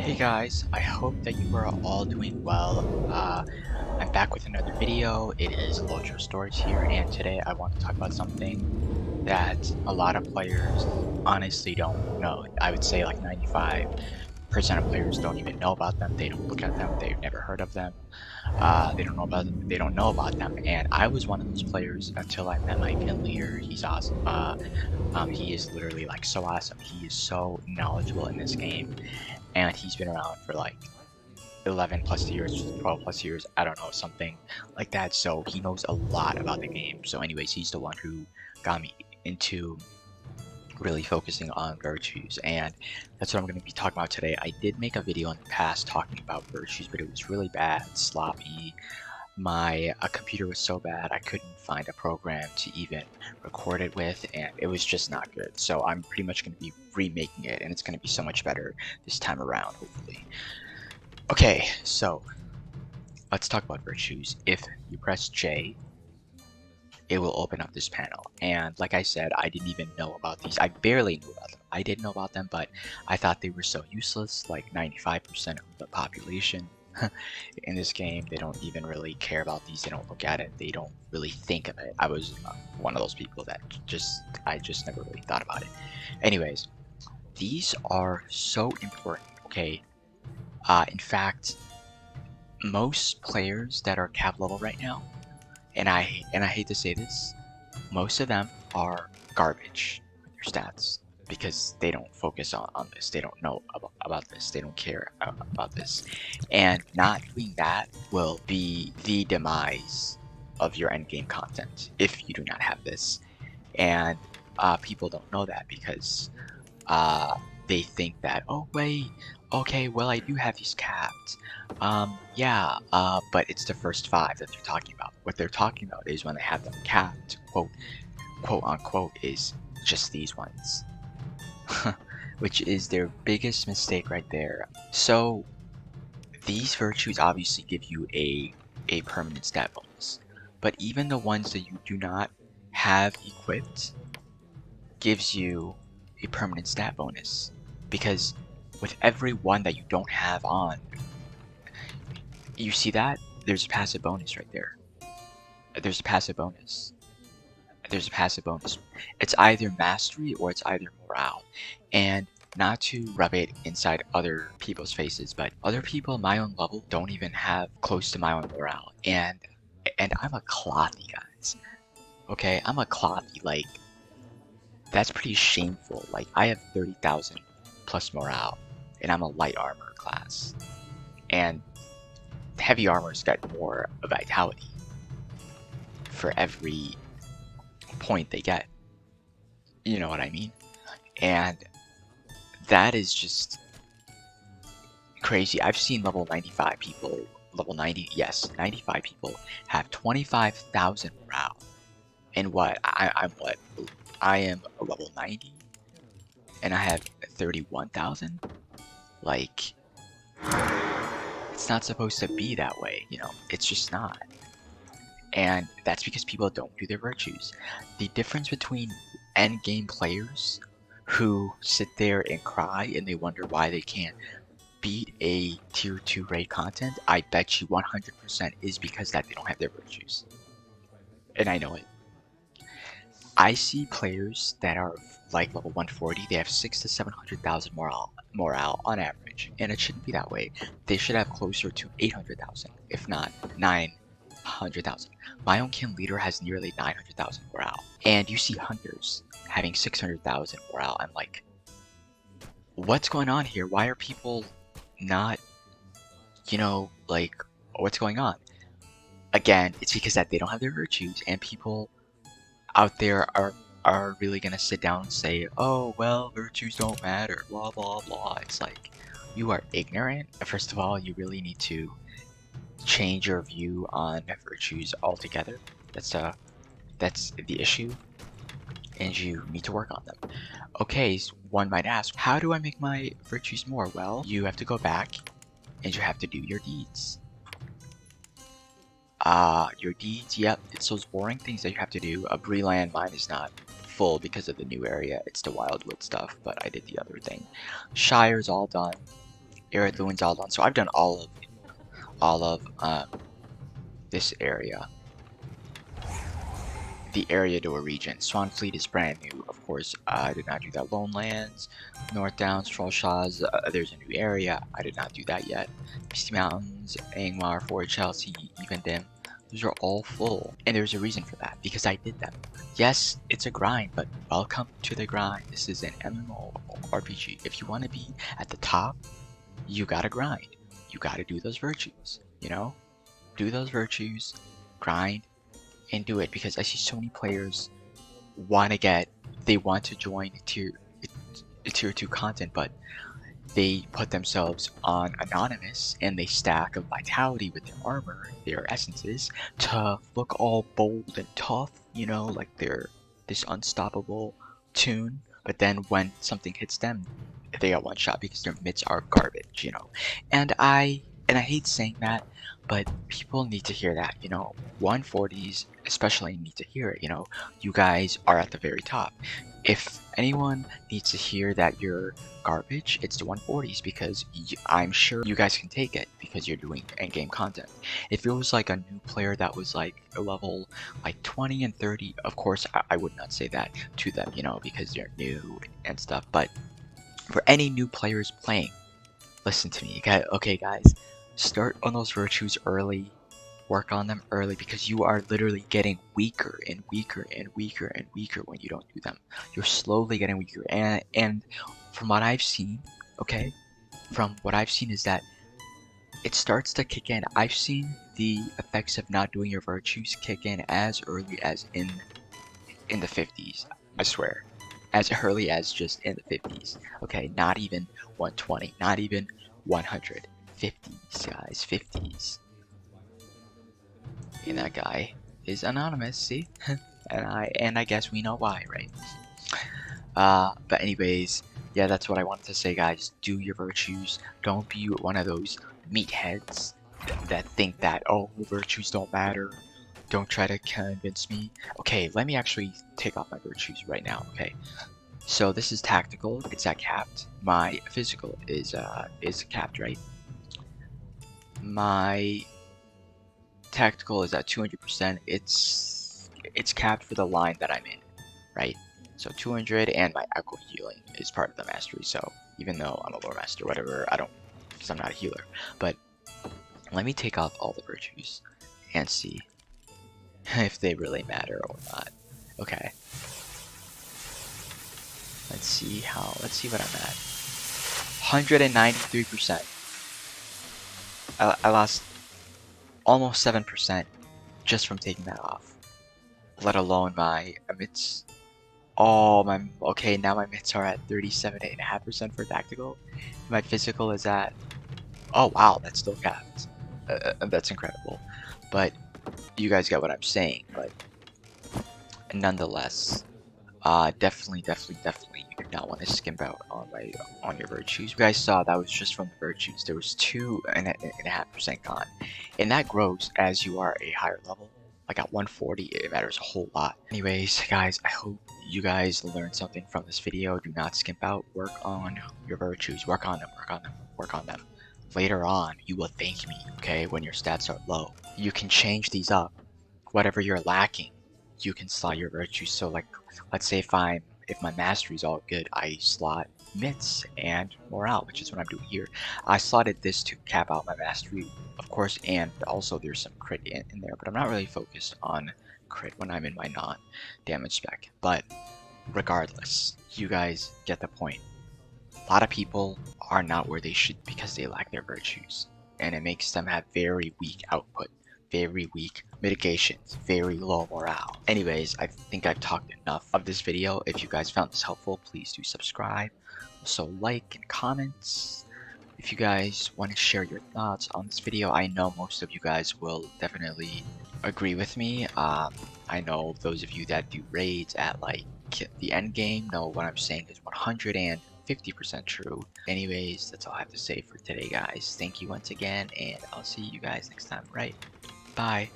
Hey guys, I hope that you are all doing well. I'm back with another video. It is Lotro Stories here, and today I want to talk about something that a lot of players honestly don't know. I would say like 95% of players don't even know about them. They don't look at them. They've never heard of them. They don't know about them. They don't know about them. And I was one of those players until I met my pin leader. He's awesome. He is literally like so awesome. He is so knowledgeable in this game, and he's been around for like 11 plus years, 12 plus years, I don't know, something like that. So he knows a lot about the game. So anyways, he's the one who got me into really focusing on virtues, and that's what I'm going to be talking about today. I did make a video in the past talking about virtues, but it was really bad, sloppy. My computer was so bad I couldn't find a program to even record it with, and it was just not good. So I'm pretty much going to be remaking it, and it's going to be so much better this time around, hopefully. Okay, so let's talk about virtues. If you press J, it will open up this panel. And like I said, I didn't even know about these. I barely knew about them. I did know about them, but I thought they were so useless. Like 95% of the population in this game, they don't even really care about these. They don't look at it. They don't really think of it. I was one of those people that I just never really thought about it. Anyways, these are so important, okay? In fact, most players that are cap level right now, and I hate to say this, most of them are garbage with their stats because they don't focus on this. They don't know about this. They don't care about this. And not doing that will be the demise of your endgame content if you do not have this. And people don't know that because they think that, oh wait, okay, well I do have these capped. Yeah, but it's the first 5 that they're talking about. What they're talking about is when they have them capped, quote unquote, is just these ones. Which is their biggest mistake right there. So these virtues obviously give you a permanent stat bonus, but even the ones that you do not have equipped gives you a permanent stat bonus, because with every one that you don't have on, you see that? There's a passive bonus right there. There's a passive bonus. There's a passive bonus. It's either mastery or it's either morale. And not to rub it inside other people's faces, but other people my own level don't even have close to my own morale. And I'm a clothy, guys. Okay, I'm a clothy, like, that's pretty shameful. Like, I have 30,000 plus morale, and I'm a light armor class. And heavy armors get more vitality for every point they get. You know what I mean? And that is just crazy. I've seen level 95 people, level 90, yes, 95 people have 25,000 morale. And what? I'm what? I am a level 90, and I have 31,000? Like, it's not supposed to be that way, you know? It's just not. And that's because people don't do their virtues. The difference between endgame players who sit there and cry and they wonder why they can't beat a tier 2 raid content, I bet you 100% is because that they don't have their virtues. And I know it. I see players that are like level 140, they have 6 to 700,000 morale on average, and it shouldn't be that way. They should have closer to 800,000, if not 900,000. My own kin leader has nearly 900,000 morale, and you see hunters having 600,000 morale. I'm like, what's going on here? Why are people not, you know, like, what's going on? Again, it's because that they don't have their virtues, and people out there are really gonna sit down and say, oh well, virtues don't matter, blah blah blah. It's like, you are ignorant. First of all, you really need to change your view on virtues altogether. That's the issue, and you need to work on them. Okay, so one might ask, how do I make my virtues more? Well, you have to go back and you have to do your deeds. Your deeds, yep, it's those boring things that you have to do. Breland mine is not full because of the new area, it's the Wildwood stuff, but I did the other thing. Shire's all done. Arid Ruins all done. So I've done all of this area. The area door region. Swanfleet is brand new. Of course, I did not do that. Lone Lands, North Downs, Trollshaws, there's a new area. I did not do that yet. Misty Mountains, Angmar, Fort Chelsea, Evendom. Those are all full. And there's a reason for that, because I did them. Yes, it's a grind, but welcome to the grind. This is an MMORPG. If you want to be at the top, you gotta grind. You gotta do those virtues, you know? Do those virtues, grind, and do it, because I see so many players they want to join tier 2 content, but they put themselves on anonymous and they stack a vitality with their armor, their essences, to look all bold and tough, you know, like they're this unstoppable tune. But then when something hits them, they got one shot because their mitts are garbage, you know. And I hate saying that, but people need to hear that, you know. 140s especially need to hear it, you know. You guys are at the very top. If anyone needs to hear that you're garbage, it's the 140s, because I'm sure you guys can take it because you're doing endgame content. If it was like a new player that was like a level like 20 and 30, of course I would not say that to them, you know, because they're new and stuff. But for any new players playing, listen to me, okay guys, start on those virtues early. Work on them early, because you are literally getting weaker and weaker and weaker and weaker when you don't do them. You're slowly getting weaker, and from what I've seen, okay, from what I've seen is that it starts to kick in. I've seen the effects of not doing your virtues kick in as early as in the 50s. I swear, as early as just in the 50s. Okay, not even 120, not even 100. 50s, guys, 50s. And that guy is anonymous, see? and I guess we know why, right? But anyways, yeah, that's what I wanted to say, guys. Do your virtues. Don't be one of those meatheads that think that, oh, virtues don't matter. Don't try to convince me. Okay, let me actually take off my virtues right now, okay? So this is tactical, it's at capped. My physical is capped, right? My tactical is at 200%. It's capped for the line that I'm in, right? So 200, and my echo healing is part of the mastery. So even though I'm a lore master, whatever, I don't, because I'm not a healer. But let me take off all the virtues and see if they really matter or not. Okay. Let's see what I'm at. 193%. I lost almost 7% just from taking that off. Let alone my mitts. Oh, okay, now my mitts are at 37.5% for tactical. My physical is at, oh wow, that's still capped. That's incredible. But you guys get what I'm saying. But nonetheless, definitely, you do not want to skimp out on your virtues. You guys saw that was just from the virtues. There was 2.5% gone, and that grows as you are a higher level. Like at 140, it matters a whole lot. Anyways, guys, I hope you guys learned something from this video. Do not skimp out. Work on your virtues. Work on them. Work on them. Work on them. Later on, you will thank me. Okay, when your stats are low, you can change these up. Whatever you're lacking, you can slot your virtues. So like, let's say if my mastery is all good, I slot mitts and morale, which is what I'm doing here. I slotted this to cap out my mastery, of course, and also there's some crit in there, but I'm not really focused on crit when I'm in my non-damage spec. But regardless, you guys get the point. A lot of people are not where they should because they lack their virtues, and it makes them have very weak output, very weak mitigations, very low morale. Anyways, I think I've talked enough of this video. If you guys found this helpful, please do subscribe. Also like and comments. If you guys want to share your thoughts on this video, I know most of you guys will definitely agree with me. I know those of you that do raids at like the end game know what I'm saying is 150% true. Anyways, that's all I have to say for today, guys. Thank you once again, and I'll see you guys next time. Right? Bye.